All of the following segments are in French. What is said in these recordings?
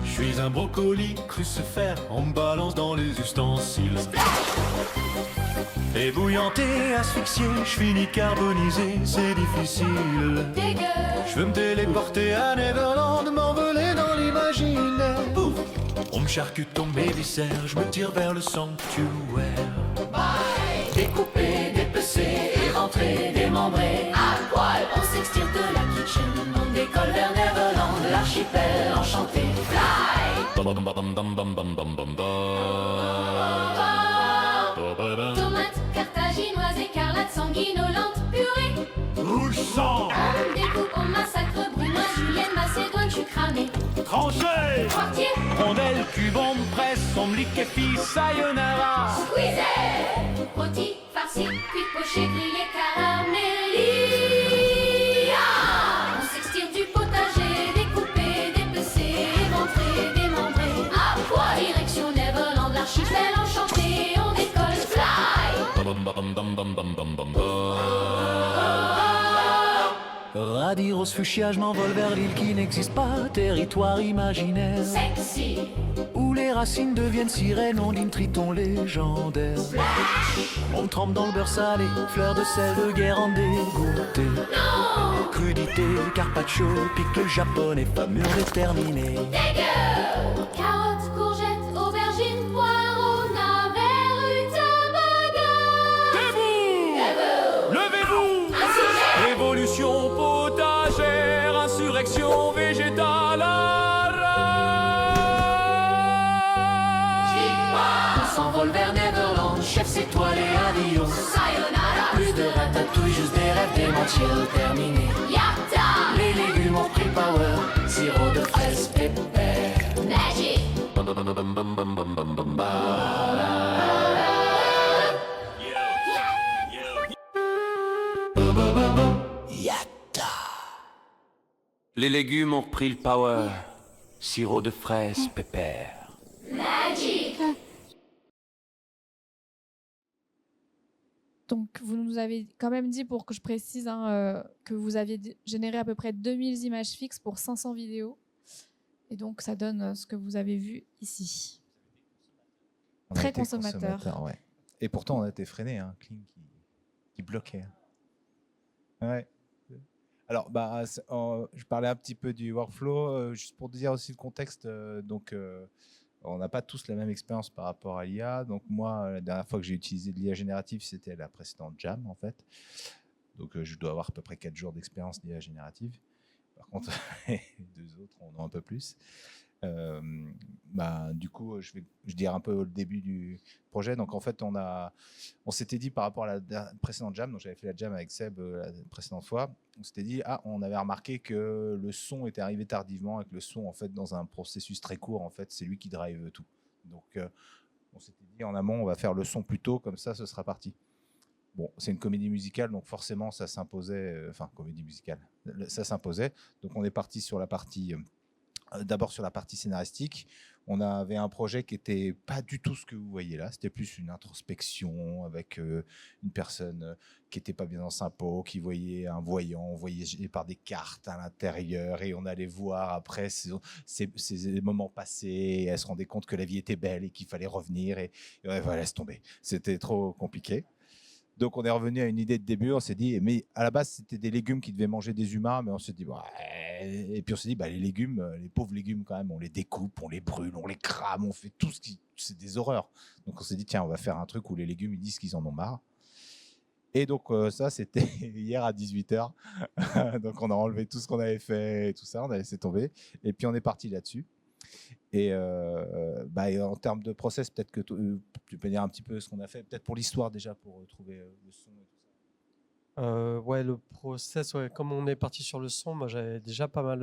Je suis un brocoli crucifère, on me balance dans les ustensiles. Ébouillanté, asphyxié, je finis carbonisé, c'est difficile. Je veux me téléporter à Neverland, m'envoler dans l'imaginaire. Pouf, on me charcute dans mes viscères, je me tire vers le sanctuaire. Bye. Découper, dépecer, éventrer, démembrer. À poil, on s'extire de la kitchen. On décolle vers Neverland, l'archipel enchanté. Fly. Tomates, carthaginoises, écarlates, sanguinolentes, purée. Rouge sang, On découpe, on massacre, brunoise, julienne, macédoine, je suis cramé. tranché, Quartier, rondelle, cube, on me presse, on me liquéfie, sayonara. squeezé. Rôti, farci, cuit, poché, grillé, caramélisé. On s'extire du potager, découpé, dépecé, éventré, démembré. À poil, direction Neverland, l'archipel enchanté. On décolle, fly. Radis, rose, fuchsia, je m'envole vers l'île qui n'existe pas, territoire imaginaire. Sexy, Où les racines deviennent sirènes, on dit triton légendaire. On trempe dans le beurre salé, fleur de sel de Guérande dégoûtée. non, Crudité, carpaccio, pique le japonais, pas mûr déterminé. dégueu. Carottes, courgettes, aubergines, poireaux, navets, rutabaga. Debout, levez-vous. Révolution potagère, insurrection végétale. On s'envole vers Neverland, chefs étoilés, adios. Sayonara, Plus de ratatouille, juste des rêves, des mentir terminés. yatta, Les légumes ont pris le power, sirop de fraise, pépère. magic. Les légumes ont repris le power, sirop de fraise, pépère. Magic. Donc, vous nous avez quand même dit, pour que je précise, que vous aviez généré à peu près 2000 images fixes pour 500 vidéos. Et donc, ça donne ce que vous avez vu ici. On a Très été consommateur. ouais. Et pourtant, on a été freiné, hein, Kling qui bloquait. Ouais. Alors, je parlais un petit peu du workflow, juste pour dire aussi le contexte. On n'a pas tous la même expérience par rapport à l'IA. Donc, moi, la dernière fois que j'ai utilisé de l'IA générative, c'était la précédente Jam, en fait. Donc, je dois avoir à peu près 4 jours d'expérience d'IA générative. Par contre, les deux autres en ont un peu plus. Du coup, je vais dire un peu le début du projet. Donc, en fait, on s'était dit par rapport à la précédente jam, donc j'avais fait la jam avec Seb la précédente fois, on s'était dit, on avait remarqué que le son était arrivé tardivement et que le son, en fait, dans un processus très court, en fait, c'est lui qui drive tout. Donc, on s'était dit en amont, on va faire le son plus tôt, comme ça, ce sera parti. Bon, c'est une comédie musicale, donc forcément, ça s'imposait. Comédie musicale, ça s'imposait. Donc, on est parti sur la partie. D'abord sur la partie scénaristique, on avait un projet qui était pas du tout ce que vous voyez là. C'était plus une introspection avec une personne qui était pas bien dans sa peau, qui voyait un voyant, on voyait par des cartes à l'intérieur et on allait voir après ces moments passés. Et elle se rendait compte que la vie était belle et qu'il fallait revenir et voilà, laisse tomber. C'était trop compliqué. Donc, on est revenu à une idée de début. On s'est dit, mais à la base, c'était des légumes qui devaient manger des humains. Mais on s'est dit, et puis on s'est dit, les légumes, les pauvres légumes, quand même, on les découpe, on les brûle, on les crame, on fait tout c'est des horreurs. Donc, on s'est dit, tiens, on va faire un truc où les légumes, ils disent qu'ils en ont marre. Et donc, ça, c'était hier à 18h. Donc, on a enlevé tout ce qu'on avait fait et tout ça. On a laissé tomber. Et puis, on est parti là-dessus. Et en termes de process, peut-être que tu peux dire un petit peu ce qu'on a fait, peut-être pour l'histoire déjà, pour trouver le son et tout ça. Le process, comme on est parti sur le son, moi j'avais déjà pas mal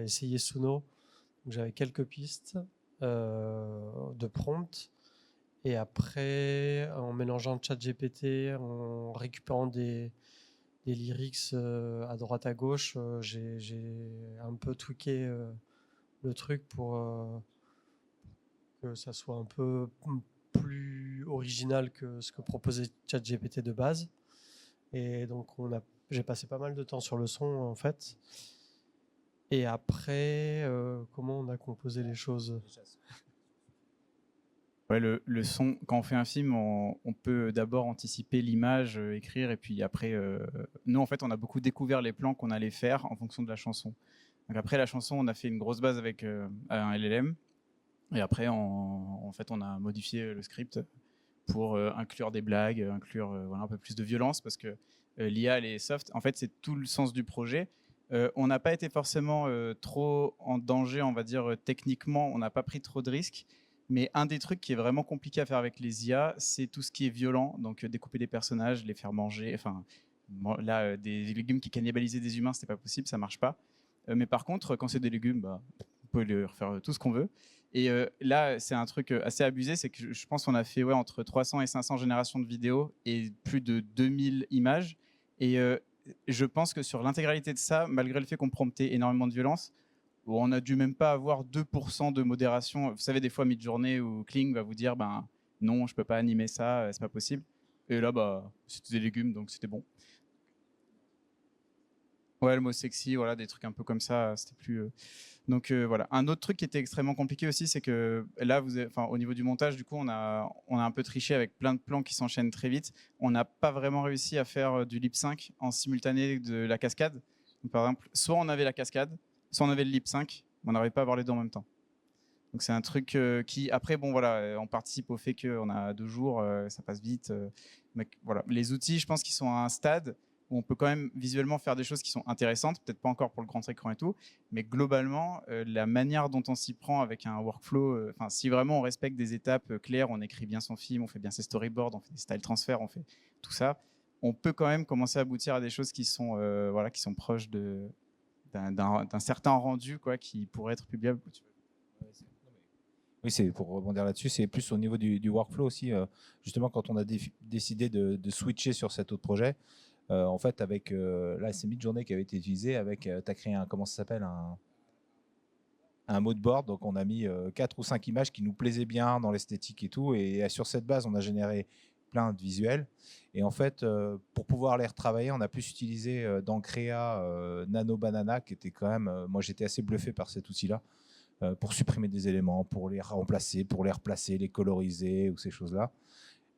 essayé Suno. Donc, j'avais quelques pistes de prompt. Et après, en mélangeant ChatGPT, en récupérant des lyrics à droite à gauche, j'ai un peu tweaké le truc pour que ça soit un peu plus original que ce que proposait ChatGPT de base. Et donc, j'ai passé pas mal de temps sur le son, en fait. Et après, comment on a composé les choses? Ouais, le son, quand on fait un film, on peut d'abord anticiper l'image, écrire, et puis après, nous, en fait, on a beaucoup découvert les plans qu'on allait faire en fonction de la chanson. Donc après la chanson, on a fait une grosse base avec un LLM, et après, en fait, on a modifié le script pour inclure des blagues, inclure voilà, un peu plus de violence, parce que l'IA, elle est soft. En fait, c'est tout le sens du projet. On n'a pas été forcément trop en danger, on va dire, techniquement, on n'a pas pris trop de risques. Mais un des trucs qui est vraiment compliqué à faire avec les IA, c'est tout ce qui est violent, donc découper des personnages, les faire manger. Enfin, là, des légumes qui cannibalisaient des humains, c'était pas possible, ça marche pas. Mais par contre, quand c'est des légumes, bah, on peut leur faire tout ce qu'on veut. Et là, c'est un truc assez abusé, c'est que je pense qu'on a fait entre 300 et 500 générations de vidéos et plus de 2000 images. Et je pense que sur l'intégralité de ça, malgré le fait qu'on promptait énormément de violence, on a dû même pas avoir 2% de modération. Vous savez, des fois, Midjourney ou Kling va vous dire non, je peux pas animer ça, c'est pas possible. Et là, c'était des légumes, donc c'était bon. Ouais, le mot sexy, voilà, des trucs un peu comme ça, c'était plus. Donc voilà. Un autre truc qui était extrêmement compliqué aussi, c'est que là, au niveau du montage, du coup, on a un peu triché avec plein de plans qui s'enchaînent très vite. On n'a pas vraiment réussi à faire du lip sync en simultané de la cascade. Donc, par exemple, soit on avait la cascade, soit on avait le lip sync, mais on n'arrivait pas à avoir les deux en même temps. Donc c'est un truc qui, après, bon voilà, on participe au fait qu'on a 2 jours, ça passe vite. Mais voilà, les outils, je pense qu'ils sont à un stade où on peut quand même visuellement faire des choses qui sont intéressantes, peut-être pas encore pour le grand écran et tout, mais globalement, la manière dont on s'y prend avec un workflow, si vraiment on respecte des étapes claires, on écrit bien son film, on fait bien ses storyboards, on fait des style transferts, on fait tout ça, on peut quand même commencer à aboutir à des choses qui sont, qui sont proches d'un certain rendu, quoi, qui pourrait être publiable. Oui, c'est pour rebondir là-dessus, c'est plus au niveau du workflow aussi. Justement, quand on a décidé de switcher sur cet autre projet, en fait, avec là, c'est Midjourney qui avait été utilisé. Avec, tu as créé comment ça s'appelle, un mood board. Donc, on a mis 4 ou 5 images qui nous plaisaient bien dans l'esthétique et tout. Et sur cette base, on a généré plein de visuels. Et en fait, pour pouvoir les retravailler, on a plus utilisé dans Créa Nano Banana, qui était quand même. Moi, j'étais assez bluffé par cet outil-là. Pour supprimer des éléments, pour les remplacer, pour les replacer, les coloriser ou ces choses-là.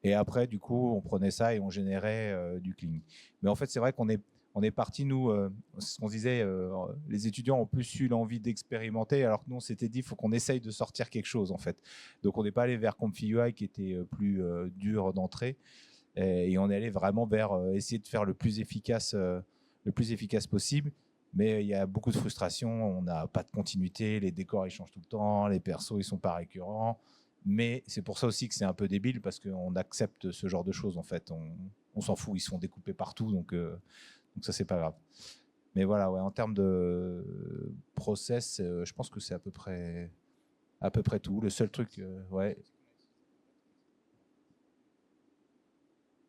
Et après, du coup, on prenait ça et on générait du Kling. Mais en fait, c'est vrai qu'on est parti, nous, ce qu'on disait, les étudiants ont plus eu l'envie d'expérimenter, alors que nous, on s'était dit, il faut qu'on essaye de sortir quelque chose, en fait. Donc, on n'est pas allé vers ComfyUI, qui était plus dur d'entrée, et on est allé vraiment vers essayer de faire le plus efficace possible. Mais il y a beaucoup de frustration, on n'a pas de continuité, les décors ils changent tout le temps, les persos ils sont pas récurrents. Mais c'est pour ça aussi que c'est un peu débile, parce qu'on accepte ce genre de choses en fait. On s'en fout, ils sont découpés partout, donc ça c'est pas grave. Mais voilà, ouais, en termes de process, je pense que c'est à peu près tout. Le seul truc, ouais.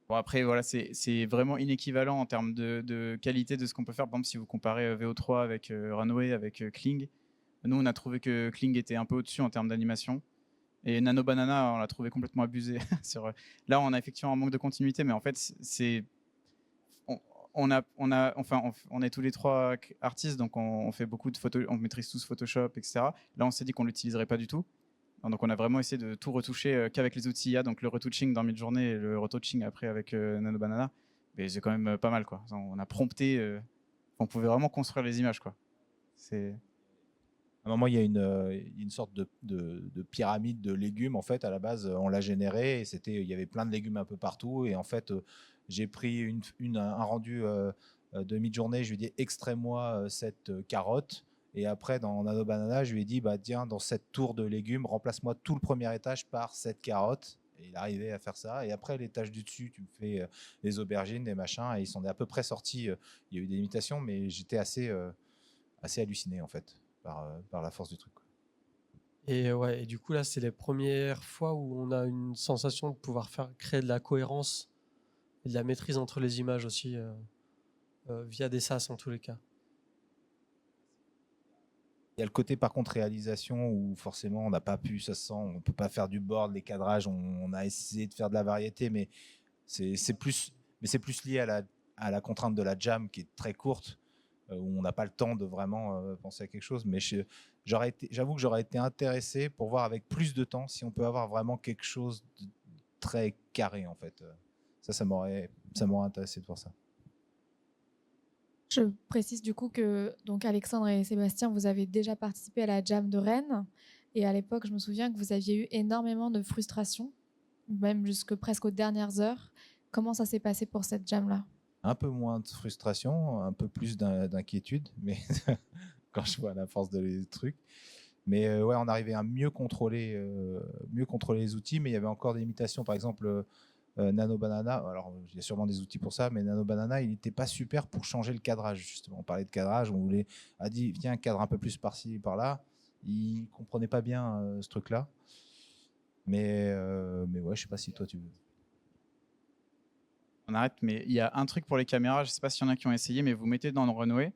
Bon, après, voilà, c'est vraiment inéquivalent en termes de qualité de ce qu'on peut faire. Par exemple, si vous comparez VO3 avec Runway, avec Kling, nous, on a trouvé que Kling était un peu au-dessus en termes d'animation. Et Nano Banana, on l'a trouvé complètement abusé. Là, on a effectivement un manque de continuité, mais en fait, on est tous les 3 artistes, donc on fait beaucoup de photos, on maîtrise tous Photoshop, etc. Là, on s'est dit qu'on l'utiliserait pas du tout. Donc, on a vraiment essayé de tout retoucher qu'avec les outils IA, donc le retouching dans Midjourney et le retouching après avec Nano Banana. Mais c'est quand même pas mal, quoi. On a prompté, on pouvait vraiment construire les images, quoi. C'est... À un moment, il y a une sorte de pyramide de légumes. En fait, à la base, on l'a généré et il y avait plein de légumes un peu partout. Et en fait, j'ai pris un rendu de Midjourney. Je lui ai dit, extrais-moi cette carotte. Et après, dans Nano Banana, je lui ai dit, tiens, dans cette tour de légumes, remplace-moi tout le premier étage par cette carotte. Et il arrivait à faire ça. Et après, l'étage du dessus, tu me fais les aubergines, des machins. Et ils sont à peu près sortis. Il y a eu des limitations, mais j'étais assez halluciné, en fait, par la force du truc. Et ouais, et du coup, là, c'est les premières fois où on a une sensation de pouvoir créer de la cohérence et de la maîtrise entre les images aussi, via des sas en tous les cas. Il y a le côté par contre réalisation où forcément on n'a pas pu, ça se sent, on peut pas faire du board, les cadrages, on a essayé de faire de la variété, mais c'est plus lié à à la contrainte de la jam qui est très courte, où on n'a pas le temps de vraiment penser à quelque chose. Mais j'avoue que j'aurais été intéressé pour voir avec plus de temps si on peut avoir vraiment quelque chose de très carré en fait. Ça m'aurait intéressé de voir ça. Je précise du coup que donc Alexandre et Sébastien, vous avez déjà participé à la Jam de Rennes. Et à l'époque, je me souviens que vous aviez eu énormément de frustration, même jusque presque aux dernières heures. Comment ça s'est passé pour cette Jam-là? Un peu moins de frustration, un peu plus d'inquiétude, mais quand je vois la force de trucs. Mais ouais, on arrivait à mieux contrôler les outils, mais il y avait encore des limitations. Par exemple, Nano Banana, alors il y a sûrement des outils pour ça, mais Nano Banana, il n'était pas super pour changer le cadrage, justement. On parlait de cadrage, on a dit, tiens, cadre un peu plus par-ci, par-là. Il ne comprenait pas bien ce truc-là. Mais ouais, je sais pas si toi tu veux. On arrête, mais il y a un truc pour les caméras, je ne sais pas s'il y en a qui ont essayé, mais vous mettez dans le Runway,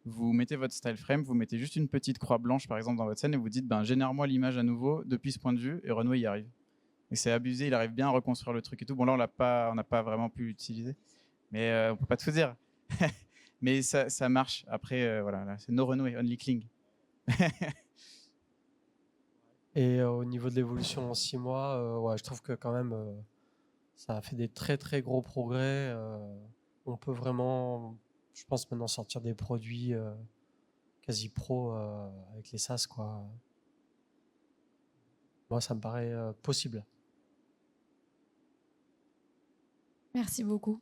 vous mettez votre style frame, vous mettez juste une petite croix blanche, par exemple, dans votre scène, et vous dites, génère-moi l'image à nouveau depuis ce point de vue, et Runway y arrive. Et c'est abusé, il arrive bien à reconstruire le truc et tout. Bon, là, on n'a pas vraiment pu l'utiliser, mais on ne peut pas tout dire. Mais ça marche. Après, voilà, là, c'est no Runway, only Kling. Et au niveau de l'évolution en 6 mois, ouais, je trouve que quand même, ça a fait des très très gros progrès. On peut vraiment, je pense, maintenant sortir des produits quasi pro avec les SaaS, quoi. Moi, ça me paraît possible. Merci beaucoup.